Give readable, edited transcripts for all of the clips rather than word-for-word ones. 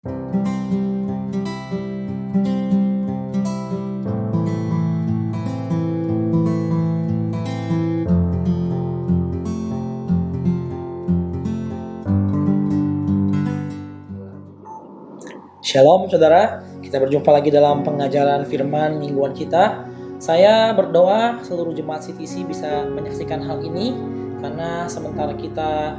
Shalom saudara, kita berjumpa lagi dalam pengajaran firman mingguan kita. Saya berdoa seluruh jemaat CTC bisa menyaksikan hal ini, karena sementara kita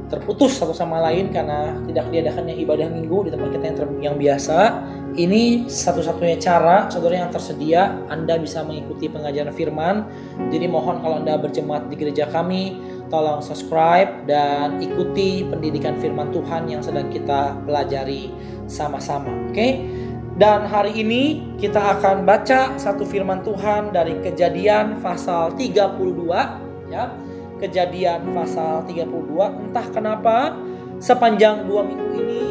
terputus satu sama lain karena tidak diadakannya ibadah minggu di tempat kita yang biasa, ini satu-satunya cara saudara yang tersedia Anda bisa mengikuti pengajaran firman. Jadi mohon kalau Anda berjemaat di gereja kami, tolong subscribe dan ikuti pendidikan firman Tuhan yang sedang kita pelajari sama-sama. Oke? Dan hari ini kita akan baca satu firman Tuhan dari Kejadian pasal 32 ya. Kejadian pasal 32. Entah kenapa sepanjang 2 minggu ini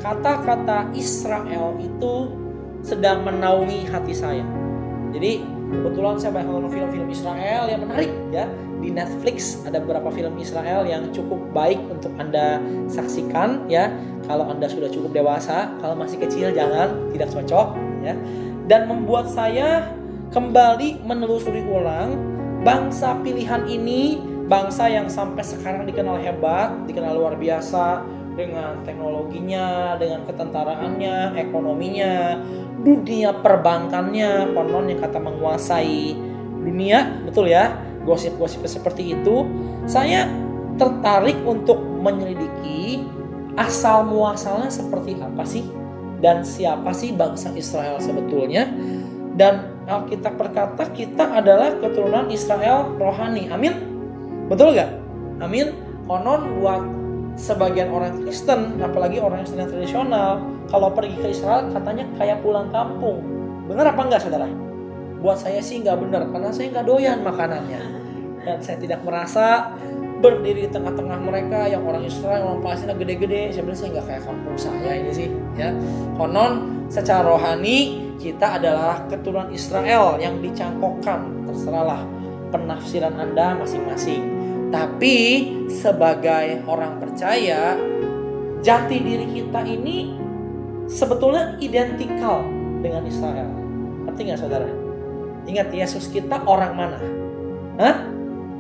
kata-kata Israel itu sedang menaungi hati saya. Jadi kebetulan saya banyak nonton film-film Israel yang menarik ya. Di Netflix ada beberapa film Israel yang cukup baik untuk Anda saksikan ya. Kalau Anda sudah cukup dewasa, kalau masih kecil jangan, tidak cocok ya. Dan membuat saya kembali menelusuri ulang bangsa pilihan ini, bangsa yang sampai sekarang dikenal hebat, dikenal luar biasa dengan teknologinya, dengan ketentaraannya, ekonominya, dunia perbankannya, konon yang kata menguasai dunia, betul ya? Gosip-gosip seperti itu. Saya tertarik untuk menyelidiki asal muasalnya seperti apa sih, dan siapa sih bangsa Israel sebetulnya. Dan Alkitab berkata kita adalah keturunan Israel rohani. Amin. Betul gak? Amin. Konon buat sebagian orang Kristen, apalagi orang Kristen yang tradisional, kalau pergi ke Israel katanya kayak pulang kampung. Benar apa enggak saudara? Buat saya sih nggak benar, karena saya nggak doyan makanannya, dan saya tidak merasa berdiri di tengah-tengah mereka yang orang Israel, orang Palestina gede-gede. Saya bilang saya nggak kayak kampung saya ini sih ya. Konon secara rohani kita adalah keturunan Israel yang dicangkokkan. Terserahlah penafsiran Anda masing-masing. Tapi sebagai orang percaya, jati diri kita ini sebetulnya identikal dengan Israel. Ngerti nggak saudara? Ingat, Yesus kita orang mana?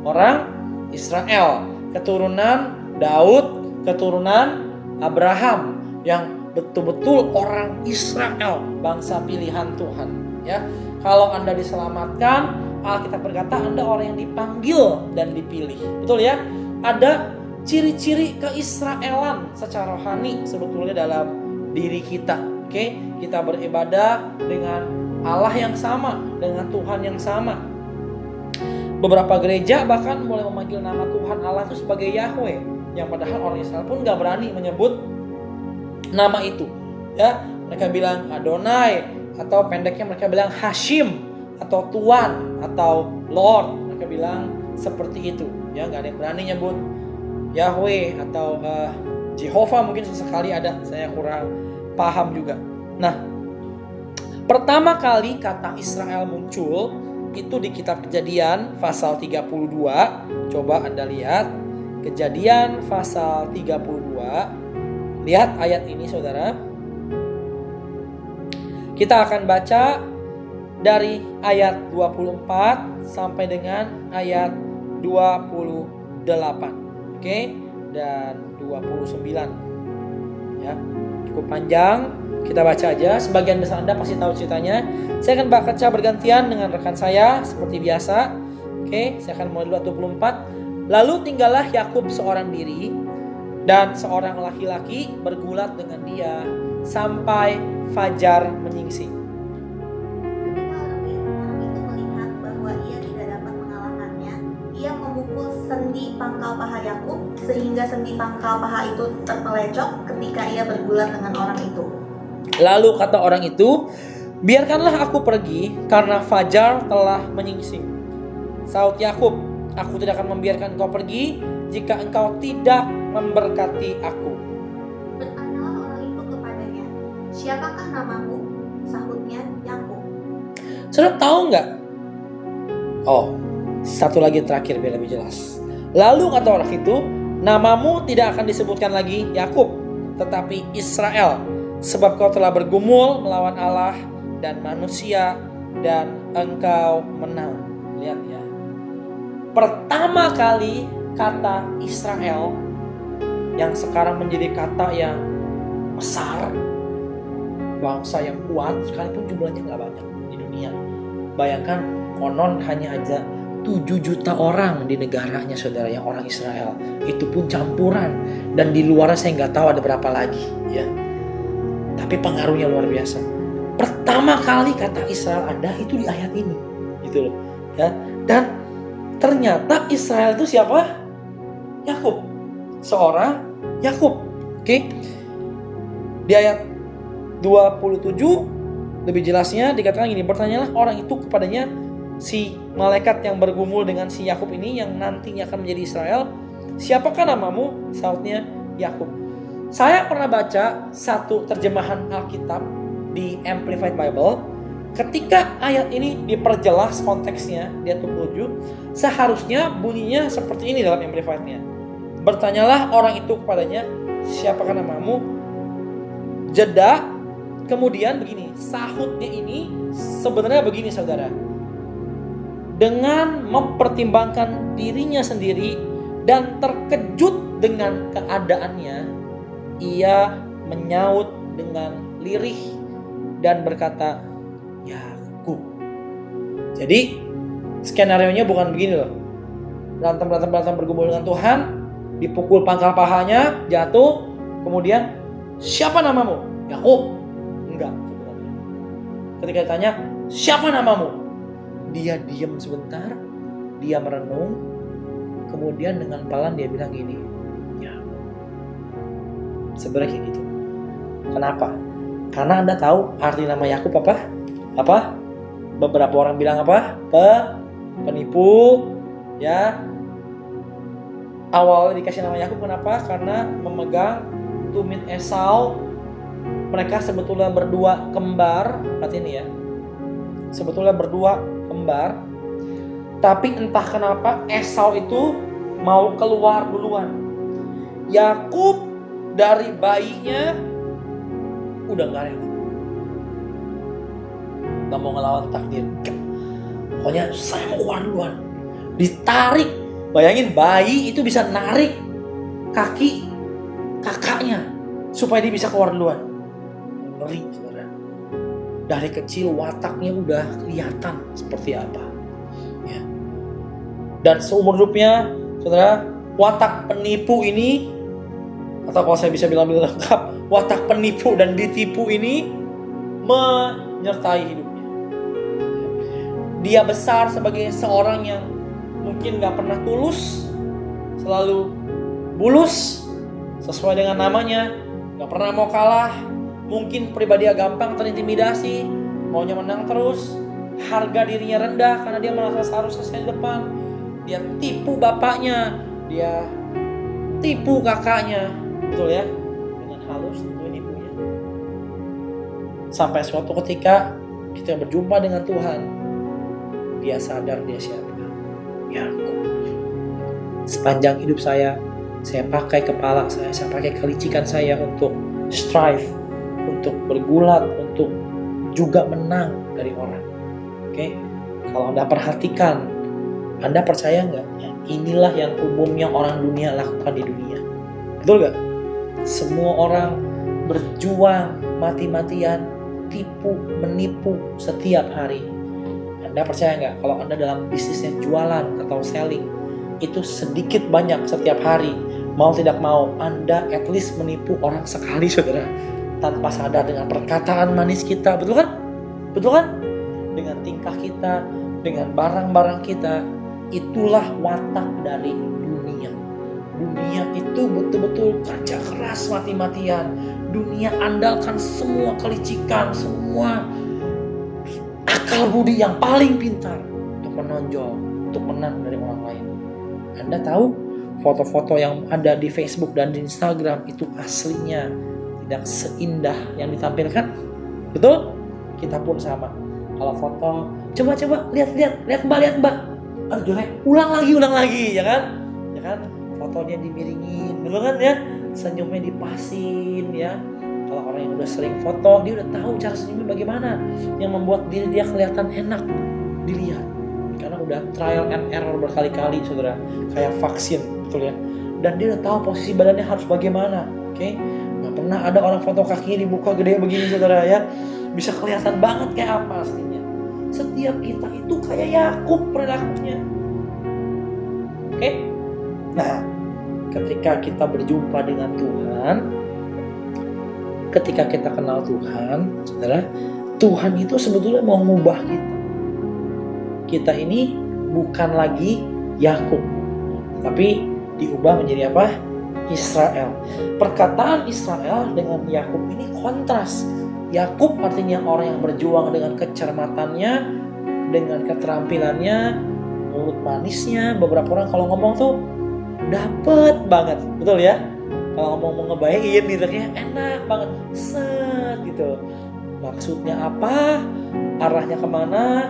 Orang Israel, keturunan Daud, keturunan Abraham, yang betul-betul orang Israel, bangsa pilihan Tuhan ya. Kalau Anda diselamatkan, Alkitab berkata Anda orang yang dipanggil dan dipilih. Betul ya? Ada ciri-ciri keisraelan secara rohani sebetulnya dalam diri kita. Oke? Kita beribadah dengan Allah yang sama, dengan Tuhan yang sama. Beberapa gereja bahkan mulai memanggil nama Tuhan Allah itu sebagai Yahweh, yang padahal orang Israel pun gak berani menyebut nama itu ya. Mereka bilang Adonai, atau pendeknya mereka bilang Hashim, atau Tuhan, atau Lord. Mereka bilang seperti itu ya. Gak ada yang berani nyebut Yahweh atau Jehovah. Mungkin sesekali ada, saya kurang paham juga. Nah, pertama kali kata Israel muncul itu di kitab Kejadian pasal 32. Coba Anda lihat Kejadian pasal 32. Lihat ayat ini saudara. Kita akan baca dari ayat 24 sampai dengan ayat 28. Oke? Dan 29. Ya. Cukup panjang. Kita baca aja, sebagian besar Anda pasti tahu ceritanya. Saya akan baca bergantian dengan rekan saya seperti biasa. Oke, saya akan mulai dulu ayat 24. Lalu tinggallah Yakub seorang diri, dan seorang laki-laki bergulat dengan dia sampai fajar menyingsing. Ketika orang itu melihat bahwa ia tidak dapat mengalahkannya, ia memukul sendi pangkal paha Yakub sehingga sendi pangkal paha itu terpelecok ketika ia bergulat dengan orang itu. Lalu kata orang itu, biarkanlah aku pergi karena fajar telah menyingsing. Saut Yakub, aku tidak akan membiarkan engkau pergi jika engkau tidak memberkati aku. Bertanyalah orang itu kepadanya, siapakah namamu? Sahutnya, Yakub. Saudara tahu nggak? Oh, satu lagi terakhir biar lebih jelas. Lalu kata orang itu, namamu tidak akan disebutkan lagi Yakub, tetapi Israel, Sebab kau telah bergumul melawan Allah dan manusia dan engkau menang. Lihat ya. Pertama kali kata Israel yang sekarang menjadi kata yang besar, bangsa yang kuat, sekalipun jumlahnya gak banyak di dunia. Bayangkan konon hanya aja 7 juta orang di negaranya saudara yang orang Israel. Itu pun campuran. Dan di luar saya gak tahu ada berapa lagi ya. Tapi pengaruhnya luar biasa. Pertama kali kata Israel ada itu di ayat ini gitu loh ya. Dan ternyata Israel itu siapa? Yakub. Seorang Yakub. Oke. Di ayat 27 lebih jelasnya dikatakan gini, bertanyalah orang itu kepadanya, si malaikat yang bergumul dengan si Yakub ini yang nantinya akan menjadi Israel, siapakah namamu? Sautnya Yakub. Saya pernah baca satu terjemahan Alkitab di Amplified Bible. Ketika ayat ini diperjelas konteksnya di ayat 27, seharusnya bunyinya seperti ini dalam Amplified-nya. Bertanyalah orang itu kepadanya, siapakah namamu? Jeda, kemudian begini, sahutnya ini sebenarnya begini saudara. Dengan mempertimbangkan dirinya sendiri dan terkejut dengan keadaannya, ia menyaut dengan lirih dan berkata, Yakub. Jadi skenarionya bukan begini loh. Berantem bergumul dengan Tuhan, dipukul pangkal pahanya, jatuh, kemudian siapa namamu? Yakub. Enggak sebenarnya. Ketika ditanya, siapa namamu? Dia diam sebentar, dia merenung, kemudian dengan pelan dia bilang gini, Yakub. Sebenarnya kayak gitu. Kenapa? Karena Anda tahu arti nama Yakub apa? Apa? Beberapa orang bilang apa? Penipu, ya. Awalnya dikasih nama Yakub kenapa? Karena memegang tumit Esau. Mereka sebetulnya berdua kembar, perhatiin ya. Sebetulnya berdua kembar. Tapi entah kenapa Esau itu mau keluar duluan. Yakub dari bayinya udah gak rela, gak mau ngelawan takdir. Pokoknya saya mau keluar duluan. Ditarik. Bayangin bayi itu bisa narik kaki kakaknya supaya dia bisa keluar duluan. Ngeri saudara. Dari kecil wataknya udah kelihatan seperti apa ya. Dan seumur hidupnya saudara, watak penipu ini, atau kalau saya bisa bilang lengkap, watak penipu dan ditipu ini menyertai hidupnya. Dia besar sebagai seorang yang mungkin gak pernah tulus, selalu bulus sesuai dengan namanya, gak pernah mau kalah. Mungkin pribadi gampang terintimidasi, maunya menang terus, harga dirinya rendah karena dia merasa seharusnya saya di depan. Dia tipu bapaknya, dia tipu kakaknya, betul ya, dengan halus tentunya nipunya. Sampai suatu ketika kita berjumpa dengan Tuhan, dia sadar dia siapa. Yakub. Sepanjang hidup saya pakai kepala saya pakai kelicikan saya untuk strive, untuk bergulat, untuk juga menang dari orang. Oke? Kalau Anda perhatikan, Anda percaya nggak? Ya, inilah yang umumnya orang dunia lakukan di dunia. Betul nggak? Semua orang berjuang mati-matian, tipu, menipu setiap hari. Anda percaya nggak kalau Anda dalam bisnisnya jualan atau selling, itu sedikit banyak setiap hari, mau tidak mau Anda at least menipu orang sekali saudara, tanpa sadar dengan perkataan manis kita, betul kan? Betul kan? Dengan tingkah kita, dengan barang-barang kita, itulah watak dari dunia. Dunia itu betul-betul kerja keras mati-matian. Dunia andalkan semua kelicikan, semua akal budi yang paling pintar untuk menonjol, untuk menang dari orang lain. Anda tahu foto-foto yang ada di Facebook dan di Instagram itu aslinya tidak seindah yang ditampilkan. Betul? Kita pun sama. Kalau foto, coba lihat mbak. Aduh jelek, ulang lagi, ya kan? Fotonya dimiringin, betul kan ya? Senyumnya dipasin, ya. Kalau orang yang udah sering foto, dia udah tahu cara senyumnya bagaimana yang membuat diri dia kelihatan enak dilihat. Karena udah trial and error berkali-kali, saudara, kayak vaksin, betul ya. Dan dia udah tahu posisi badannya harus bagaimana. Oke, nggak pernah ada orang foto kakinya dibuka gede begini, saudara ya. Bisa kelihatan banget kayak apa aslinya. Setiap kita itu kayak Yakub perilakunya. Oke, nah ketika kita berjumpa dengan Tuhan, ketika kita kenal Tuhan, saudara, Tuhan itu sebetulnya mau ngubah kita. Kita ini bukan lagi Yakub, tapi diubah menjadi apa? Israel. Perkataan Israel dengan Yakub ini kontras. Yakub artinya orang yang berjuang dengan kecermatannya, dengan keterampilannya, mulut manisnya. Beberapa orang kalau ngomong tuh dapet banget, betul ya? Kalau ngomong mau ngebayain gitu kayak enak banget, set gitu. Maksudnya apa? Arahnya kemana?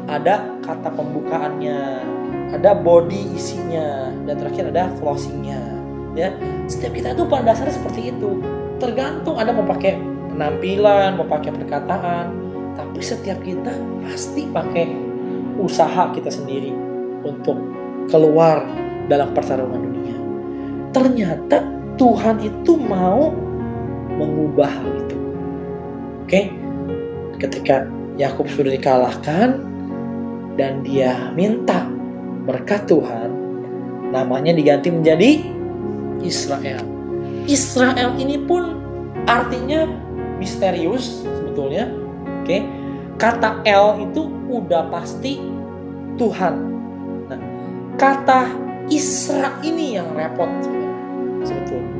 Ada kata pembukaannya, ada body isinya, dan terakhir ada closingnya. Ya, setiap kita tuh pada dasarnya seperti itu. Tergantung ada mau pakai penampilan, mau pakai perkataan, tapi setiap kita pasti pakai usaha kita sendiri untuk keluar dalam pertarungan dunia. Ternyata Tuhan itu mau mengubah hal itu. Oke, ketika Yakub sudah dikalahkan dan dia minta berkat Tuhan, namanya diganti menjadi Israel. Israel ini pun artinya misterius sebetulnya. Oke, kata El itu udah pasti Tuhan. Nah, kata Isra ini yang repot sebetulnya.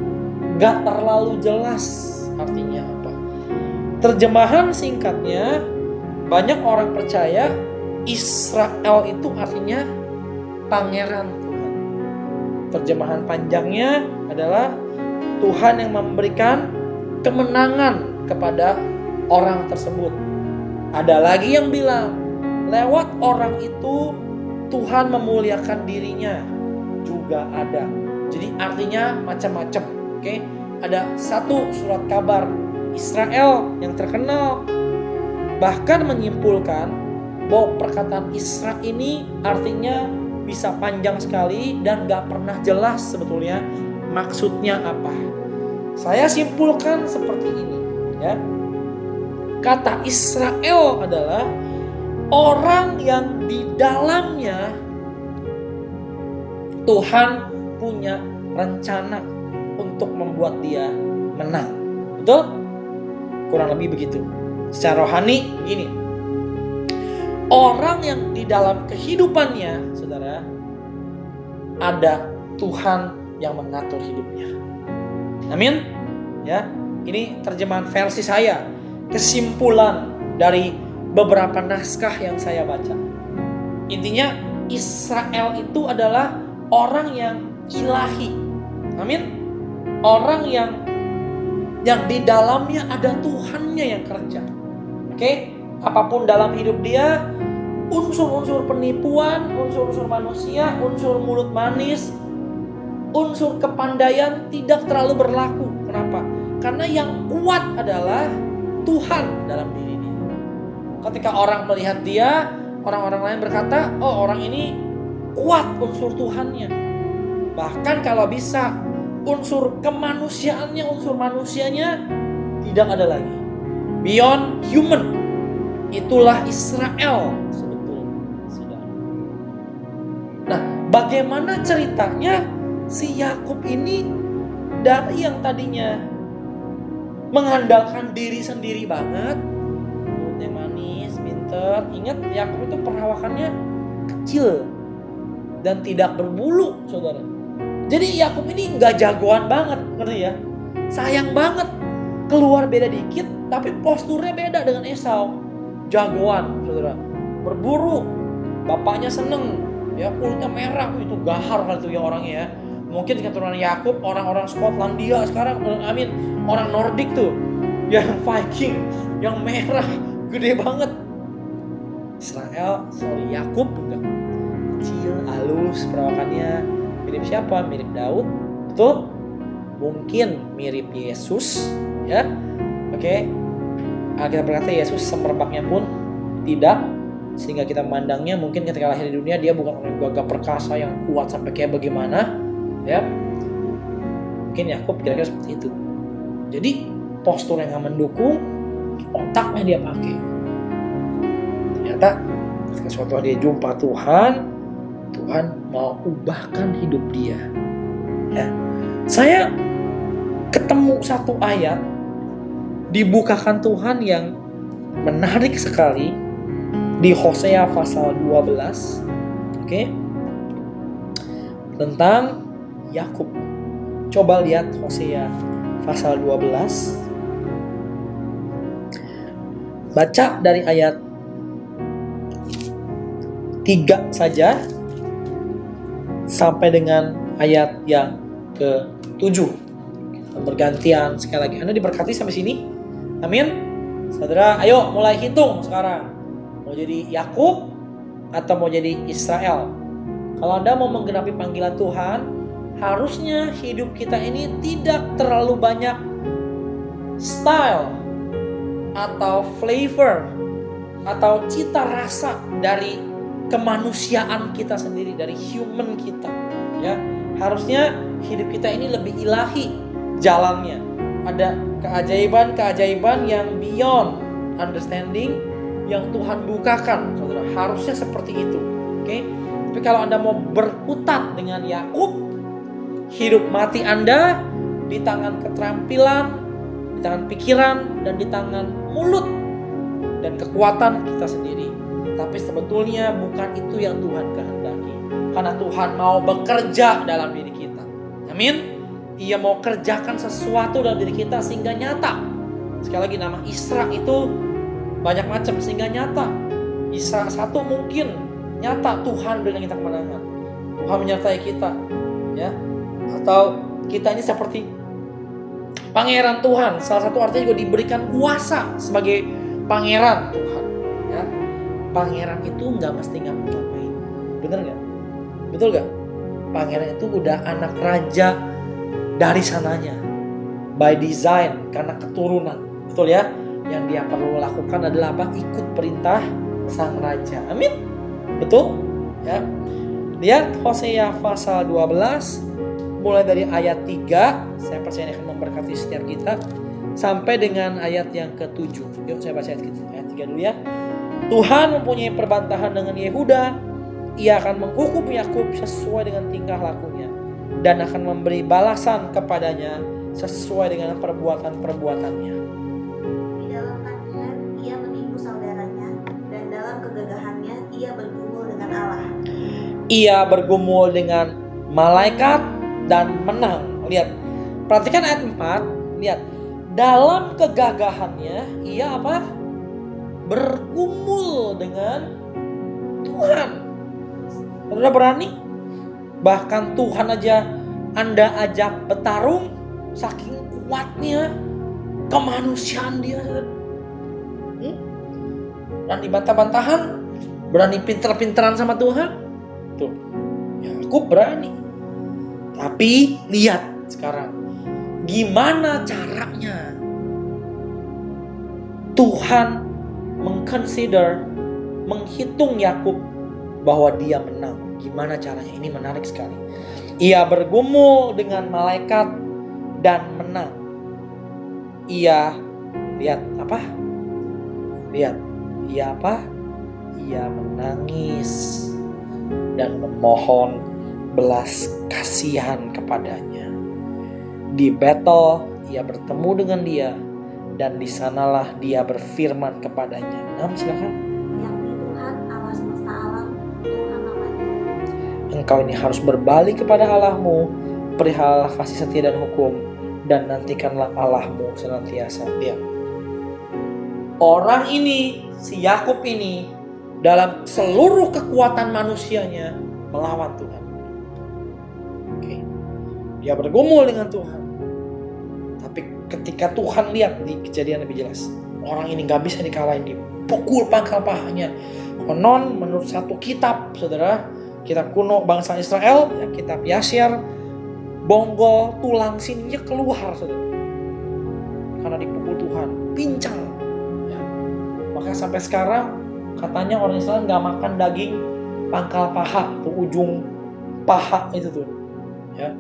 Gak terlalu jelas artinya apa. Terjemahan singkatnya, banyak orang percaya Israel itu artinya pangeran Tuhan. Terjemahan panjangnya adalah Tuhan yang memberikan kemenangan kepada orang tersebut. Ada lagi yang bilang lewat orang itu Tuhan memuliakan dirinya, juga ada. Jadi artinya macam-macam. Oke, ada satu surat kabar Israel yang terkenal bahkan menyimpulkan bahwa perkataan Isra ini artinya bisa panjang sekali dan gak pernah jelas sebetulnya maksudnya apa. Saya simpulkan seperti ini ya. Kata Israel adalah orang yang di dalamnya Tuhan punya rencana untuk membuat dia menang. Betul? Kurang lebih begitu. Secara rohani gini. Orang yang di dalam kehidupannya, saudara, ada Tuhan yang mengatur hidupnya. Amin. Ya, ini terjemahan versi saya. Kesimpulan dari beberapa naskah yang saya baca. Intinya Israel itu adalah orang yang ilahi. Amin. Orang yang di dalamnya ada Tuhannya yang kerja. Oke, apapun dalam hidup dia, unsur-unsur penipuan, unsur-unsur manusia, unsur mulut manis, unsur kepandaian tidak terlalu berlaku. Kenapa? Karena yang kuat adalah Tuhan dalam diri dia. Ketika orang melihat dia, orang-orang lain berkata, oh orang ini kuat unsur Tuhannya. Bahkan kalau bisa unsur kemanusiaannya, unsur manusianya tidak ada lagi. Beyond human. Itulah Israel sebetulnya. Nah, bagaimana ceritanya si Yakub ini dari yang tadinya mengandalkan diri sendiri banget, mulutnya manis, pinter. Ingat, Yakub itu perawakannya kecil dan tidak berbulu, saudara. Jadi Yakub ini nggak jagoan banget, ngerti ya? Sayang banget, keluar beda dikit, tapi posturnya beda dengan Esau. Jagoan, saudara. Berburu, bapaknya seneng, ya kulitnya merah, itu gahar kali itu ya orangnya ya. Mungkin keturunan Yakub, orang-orang Skotlandia sekarang, amin, orang Nordik tuh, yang Viking, yang merah, gede banget. Yakub enggak, kecil, halus perawakannya. Mirip siapa? Mirip Daud, betul? Mungkin mirip Yesus, ya. Oke. Alkitab berkata Yesus semerbaknya pun tidak, sehingga kita memandangnya mungkin ketika lahir di dunia dia bukan orang yang gagah perkasa yang kuat sampai kayak bagaimana, ya. Mungkin Yakub kira-kira seperti itu. Jadi postur yang gak mendukung, otaknya dia pakai. Ternyata ketika suatu hari dia jumpa Tuhan, Tuhan mau ubahkan hidup dia. Ya. Saya ketemu satu ayat dibukakan Tuhan yang menarik sekali di Hosea pasal 12. Oke. Tentang Yakub. Coba lihat Hosea pasal 12. Baca dari ayat 3 saja sampai dengan ayat yang ke-7. Bergantian sekali lagi. Anda diberkati sampai sini? Amin. Saudara, ayo mulai hitung sekarang. Mau jadi Yakub atau mau jadi Israel? Kalau Anda mau menggenapi panggilan Tuhan, harusnya hidup kita ini tidak terlalu banyak style atau flavor atau cita rasa dari kemanusiaan kita sendiri, dari human kita, ya. Harusnya hidup kita ini lebih ilahi jalannya. Ada keajaiban-keajaiban yang beyond understanding yang Tuhan bukakan, saudara. Harusnya seperti itu, oke? Tapi kalau Anda mau berkutat dengan Yakub, hidup mati Anda di tangan keterampilan, di tangan pikiran, dan di tangan mulut dan kekuatan kita sendiri. Tapi sebetulnya bukan itu yang Tuhan kehendaki. Karena Tuhan mau bekerja dalam diri kita. Amin. Ia mau kerjakan sesuatu dalam diri kita sehingga nyata. Sekali lagi, nama Isra itu banyak macam sehingga nyata. Isra satu mungkin nyata Tuhan berikan kita kemenangan. Tuhan menyertai kita, ya. Atau kita ini seperti pangeran Tuhan. Salah satu artinya juga diberikan kuasa sebagai pangeran Tuhan, ya. Pangeran itu nggak mesti ngapa-ngapain, bener nggak? Betul nggak? Pangeran itu udah anak raja dari sananya, by design, karena keturunan, betul ya? Yang dia perlu lakukan adalah apa? Ikut perintah sang raja. Amin. Betul? Ya. Lihat Hosea pasal 12 mulai dari ayat 3. Saya percaya akan memberkati setiap kita sampai dengan ayat yang ke-7. Yuk saya baca ayat 3 dulu ya. Tuhan mempunyai perbantahan dengan Yehuda. Ia akan menghukum Yakub sesuai dengan tingkah lakunya dan akan memberi balasan kepadanya sesuai dengan perbuatan-perbuatannya. Di dalam kandungan ia menipu saudaranya, dan dalam kegagahannya ia bergumul dengan Allah. Ia bergumul dengan malaikat dan menang. Lihat, perhatikan ayat 4. Lihat, dalam kegagahannya ia apa? Bergumul dengan Tuhan. Saudara berani? Bahkan Tuhan aja Anda ajak bertarung, saking kuatnya kemanusiaan dia. Berani bantah-bantahan, berani pinter-pinteran sama Tuhan. Tuh, Yakub berani. Tapi lihat sekarang, gimana caranya Tuhan menghitung Yakub bahwa dia menang. Gimana caranya? Ini menarik sekali. Ia bergumul dengan malaikat dan menang. Ia, lihat apa? Lihat, ia apa? Ia menangis dan memohon belas kasihan kepadanya. Di Betel ia bertemu dengan dia, dan di sanalah dia berfirman kepadanya. Silakan. Yakni Tuhan Allah semesta alam, Tuhan namanya. Engkau ini harus berbalik kepada Allahmu, perihal kasih setia dan hukum, dan nantikanlah Allahmu senantiasa. Lihat, orang ini, si Yakub ini, dalam seluruh kekuatan manusianya melawan Tuhan. Oke. Dia bergumul dengan Tuhan. Tapi ketika Tuhan lihat di Kejadian lebih jelas, orang ini gak bisa dikalahin, dipukul pangkal pahanya. Konon menurut satu kitab, saudara, kitab kuno bangsa Israel, ya, kitab Yasir, bonggol tulang sininya keluar, saudara. karena dipukul Tuhan, pincang. Ya. Maka sampai sekarang katanya orang Islam nggak makan daging pangkal paha, tuh ujung paha itu tuh, ya.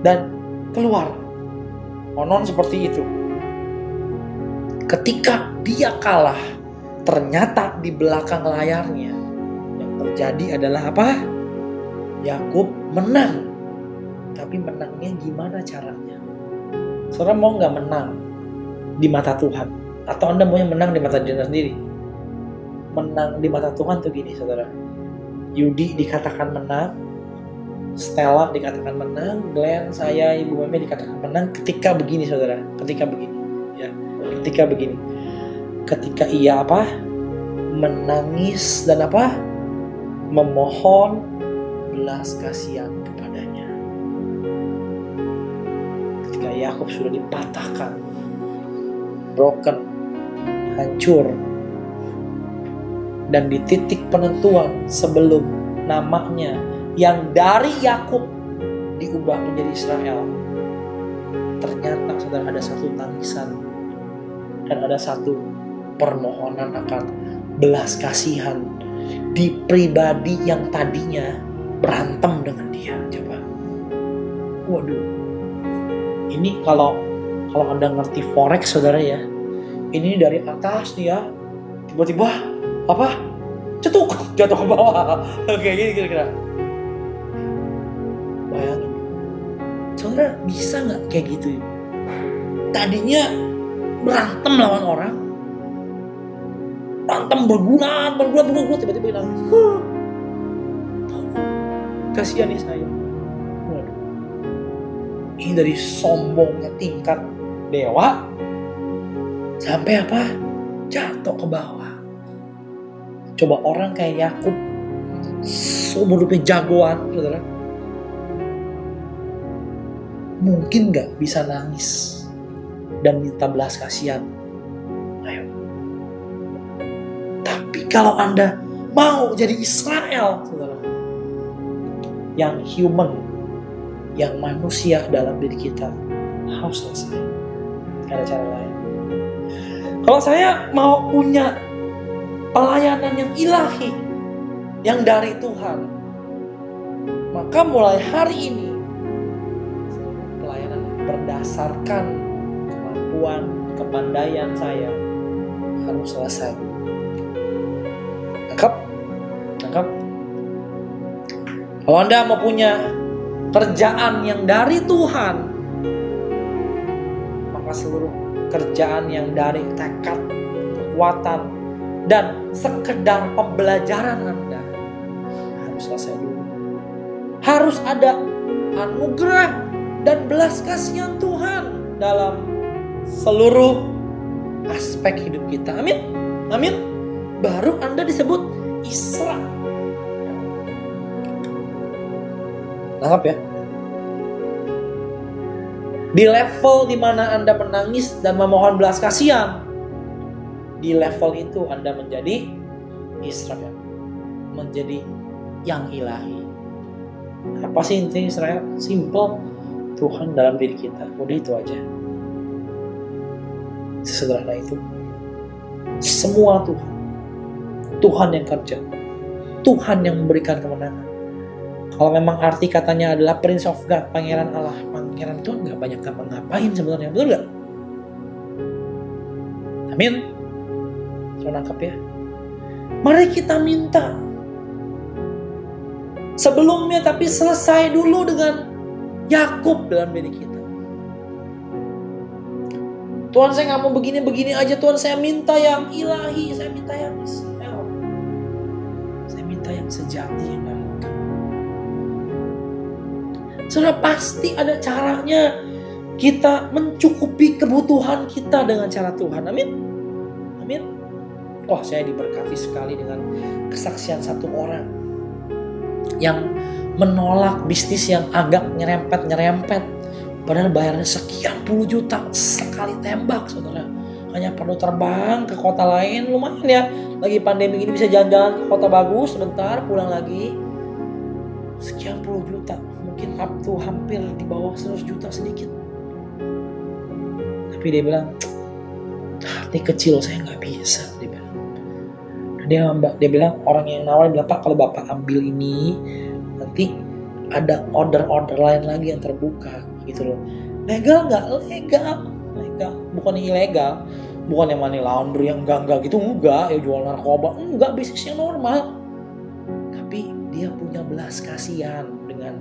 Dan keluar, konon seperti itu. Ketika dia kalah, ternyata di belakang layarnya yang terjadi adalah apa? Yakub menang. Tapi menangnya gimana caranya? Saudara mau nggak menang di mata Tuhan? Atau Anda mau yang menang di mata diri sendiri? Menang di mata Tuhan tuh gini, saudara. Yudi dikatakan menang, Stella dikatakan menang, Glenn, saya, Ibu Meme dikatakan menang ketika begini, saudara. Ketika begini, ya. Ketika begini. Ketika ia apa? Menangis dan apa? Memohon belas kasihan kepadanya. Ketika Yakub sudah dipatahkan, broken, hancur, dan di titik penentuan sebelum namanya yang dari Yakub diubah menjadi Israel, ternyata saudara ada satu tangisan dan ada satu permohonan akan belas kasihan di pribadi yang tadinya berantem dengan dia. Coba, waduh, ini kalau Anda ngerti forex, saudara, ya, ini dari atas nih ya, tiba-tiba apa? Cetuk, jatuh ke bawah. Kayak gini kira-kira. Bayangin, saudara, bisa nggak kayak gitu? Tadinya berantem lawan orang, berantem bergulat, tiba-tiba nangis. Kasihani saya. Waduh. Ini dari sombongnya tingkat dewa sampai apa? Jatuh ke bawah. Coba orang kayak Yakub, seumur hidupnya jagoan, saudara, mungkin gak bisa nangis dan minta belas kasihan? Ayo. Tapi kalau Anda mau jadi Israel, saudara, yang human, yang manusia dalam diri kita, harus selesai. Gak ada cara lain. Kalau saya mau punya pelayanan yang ilahi, yang dari Tuhan, maka mulai hari ini pelayanan berdasarkan kemampuan, kepandaian saya harus selesai. Tangkap? Kalau Anda mau punya kerjaan yang dari Tuhan, maka seluruh kerjaan yang dari tekad, kekuatan, dan sekedar pembelajaran Anda harus selesai dulu. Harus ada anugerah dan belas kasihan Tuhan dalam seluruh aspek hidup kita. Amin. Amin. Baru Anda disebut Israel. Nangkap ya? Di level dimana Anda menangis dan memohon belas kasihan, di level itu Anda menjadi Israel, menjadi yang ilahi. Apa sih intinya Israel? Simple, Tuhan dalam diri kita. Udah itu aja. Sesederhana itu. Semua Tuhan. Tuhan yang kerja. Tuhan yang memberikan kemenangan. Kalau memang arti katanya adalah Prince of God, Pangeran Allah, Pangeran Tuhan gak banyak ngapa-ngapain sebenarnya, betul gak? Amin. So, nangkap ya. Mari kita minta. Sebelumnya tapi selesai dulu dengan Yakub dalam diri kita. Tuhan, saya gak mau begini-begini aja. Tuhan, saya minta yang ilahi. Saya minta yang Israel. Saya minta yang sejati, yang dari Engkau. Sudah pasti ada caranya kita mencukupi kebutuhan kita dengan cara Tuhan. Amin. Amin. Wah, saya diberkati sekali dengan kesaksian satu orang yang menolak bisnis yang agak nyerempet. Padahal bayarnya sekian puluh juta sekali tembak, saudara. Hanya perlu terbang ke kota lain, lumayan ya. Lagi pandemi ini bisa jalan-jalan ke kota bagus, sebentar pulang lagi. Sekian puluh juta, mungkin up to hampir di bawah 100 juta sedikit. Tapi dia bilang, hati kecil saya nggak bisa, dia bilang. Dia bilang, orang yang nawarin bilang, Pak kalau Bapak ambil ini, nanti ada order lain lagi yang terbuka gitu loh. Legal nggak? Legal. Bukan ilegal. Bukan yang money laundry yang enggak gitu, enggak. Ya jual narkoba, enggak, bisnisnya normal. Tapi dia punya belas kasihan dengan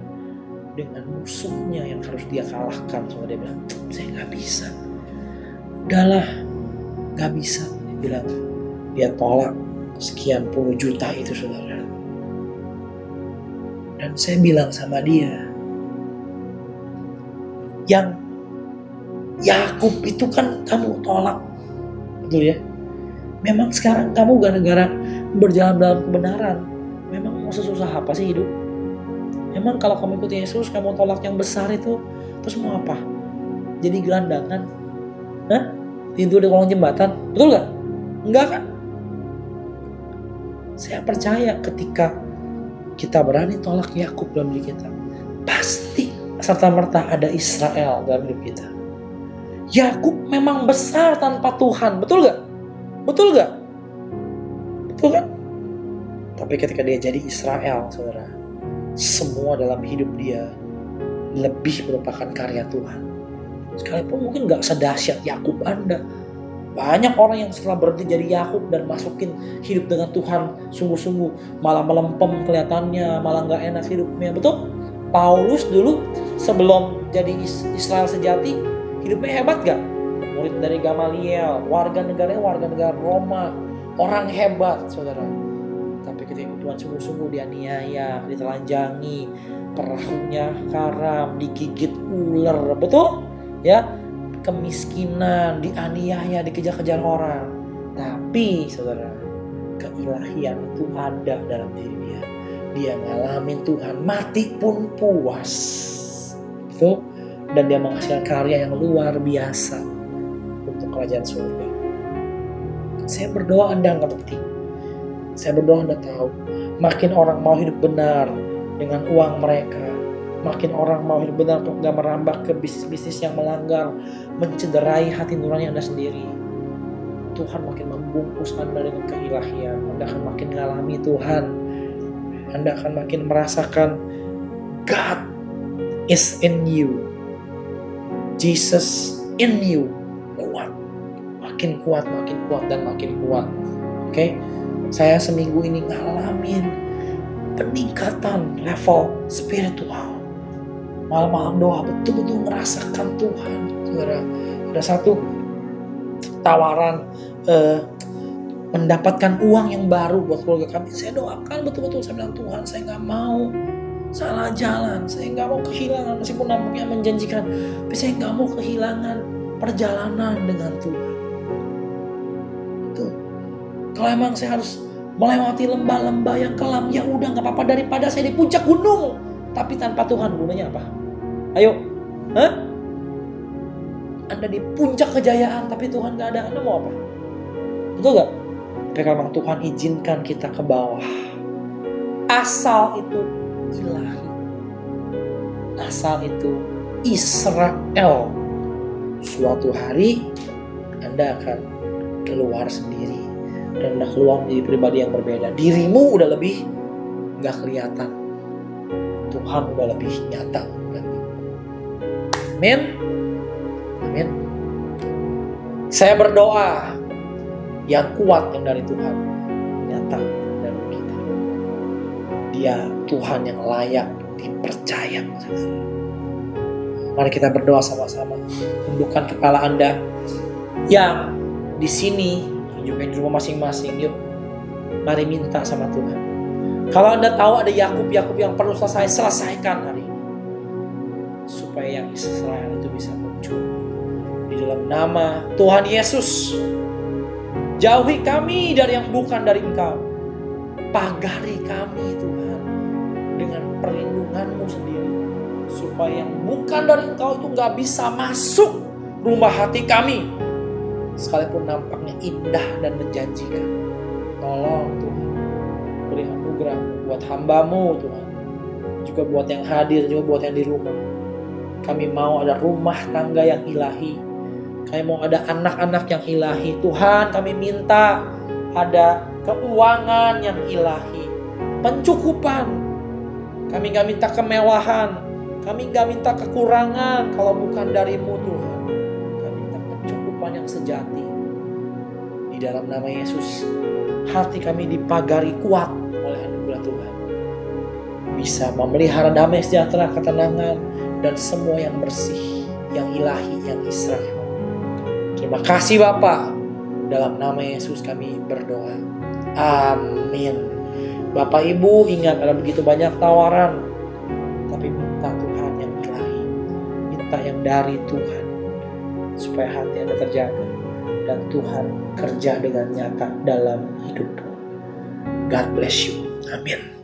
musuhnya yang harus dia kalahkan. Soalnya dia bilang, saya nggak bisa. Udahlah, nggak bisa. Dia bilang, dia tolak sekian puluh juta itu, saudara. Dan saya bilang sama dia, yang Yakub itu kan kamu tolak, betul ya? Memang sekarang kamu gara-gara berjalan dalam kebenaran, memang mau sesusah apa sih hidup? Memang kalau kamu ikuti Yesus, kamu tolak yang besar itu, terus mau apa? Jadi gelandangan? Hah? Tidur di kolong jembatan? Betul gak? Enggak kan? Saya percaya ketika kita berani tolak Yakub dalam diri kita, pasti serta-merta ada Israel dalam hidup kita. Yakub memang besar tanpa Tuhan, betul gak? Betul gak? Betul kan? Tapi ketika dia jadi Israel, saudara, semua dalam hidup dia lebih merupakan karya Tuhan. Sekalipun mungkin gak sedahsyat Yakub Anda. Banyak orang yang setelah berhenti jadi Yakub dan masukin hidup dengan Tuhan sungguh-sungguh, malah melempem kelihatannya, malah gak enak hidupnya. Betul? Paulus dulu sebelum jadi Israel sejati, hidupnya hebat gak? Murid dari Gamaliel, warga negara Roma, orang hebat, saudara. Tapi ketika Tuhan sungguh-sungguh dianiaya, ditelanjangi, perahunya karam, digigit ular, betul? Ya, kemiskinan, dianiaya, dikejar-kejar orang. Tapi, saudara, keilahian itu ada dalam diri dia. Dia ngalamin Tuhan, mati pun puas, betul? Dan dia menghasilkan karya yang luar biasa untuk kerajaan surga. Saya berdoa Anda ngerti. Saya berdoa Anda tahu, makin orang mau hidup benar dengan uang mereka, makin orang mau hidup benar untuk gak merambah ke bisnis-bisnis yang melanggar, mencederai hati nurani Anda sendiri. Tuhan makin membungkus Anda dengan keilahian. Anda akan makin mengalami Tuhan. Anda akan makin merasakan God is in you, Jesus in you. Kuat, makin kuat dan makin kuat. Oke? Saya seminggu ini ngalamin peningkatan level spiritual. Malam-malam doa betul-betul merasakan Tuhan. Saudara, ada satu tawaran mendapatkan uang yang baru buat keluarga kami. Saya doakan betul-betul, saya bilang, Tuhan, saya gak mau salah jalan, saya gak mau kehilangan, meskipun nampaknya menjanjikan, tapi saya gak mau kehilangan perjalanan dengan Tuhan. Tuh. Kalau emang saya harus melewati lembah-lembah yang kelam, ya udah gak apa-apa, daripada saya di puncak gunung tapi tanpa Tuhan, gunanya apa? Ayo, Anda di puncak kejayaan tapi Tuhan gak ada, Anda mau apa? Betul gak? Tapi kalau memang Tuhan izinkan kita ke bawah, asal itu ilahi, asal itu Israel, suatu hari Anda akan keluar sendiri. Dan Anda keluar menjadi pribadi yang berbeda. Dirimu udah lebih gak kelihatan, Tuhan udah lebih nyata. Amin. Amin. Saya berdoa yang kuat yang dari Tuhan nyata dalam kita. Dia Tuhan yang layak dipercaya. Mari kita berdoa sama-sama. Tundukkan kepala Anda yang di sini, tunjukkan di rumah masing-masing. Yuk, mari minta sama Tuhan. Kalau Anda tahu ada Yakub yang perlu selesaikan hari ini, supaya yang Israel itu bisa muncul. Di dalam nama Tuhan Yesus, jauhi kami dari yang bukan dari Engkau. Pagari kami Tuhan dengan perlindungan-Mu sendiri, supaya yang bukan dari Engkau itu gak bisa masuk rumah hati kami, sekalipun nampaknya indah dan menjanjikan. Tolong Tuhan, beri anugerah buat hamba-Mu Tuhan, juga buat yang hadir, juga buat yang di rumah. Kami mau ada rumah tangga yang ilahi. Kami mau ada anak-anak yang ilahi. Tuhan, kami minta ada keuangan yang ilahi, pencukupan. Kami gak minta kemewahan, kami gak minta kekurangan kalau bukan darimu Tuhan. Kami minta pencukupan yang sejati. Di dalam nama Yesus, hati kami dipagari kuat oleh anugerah Tuhan, bisa memelihara damai sejahtera, ketenangan, dan semua yang bersih, yang ilahi, yang Israel. Terima kasih Bapa. Dalam nama Yesus kami berdoa. Amin. Bapak Ibu, ingat ada begitu banyak tawaran, tapi minta Tuhan yang ilahi, minta yang dari Tuhan, supaya hati Anda terjaga dan Tuhan kerja dengan nyata dalam hidupmu. God bless you. Amin.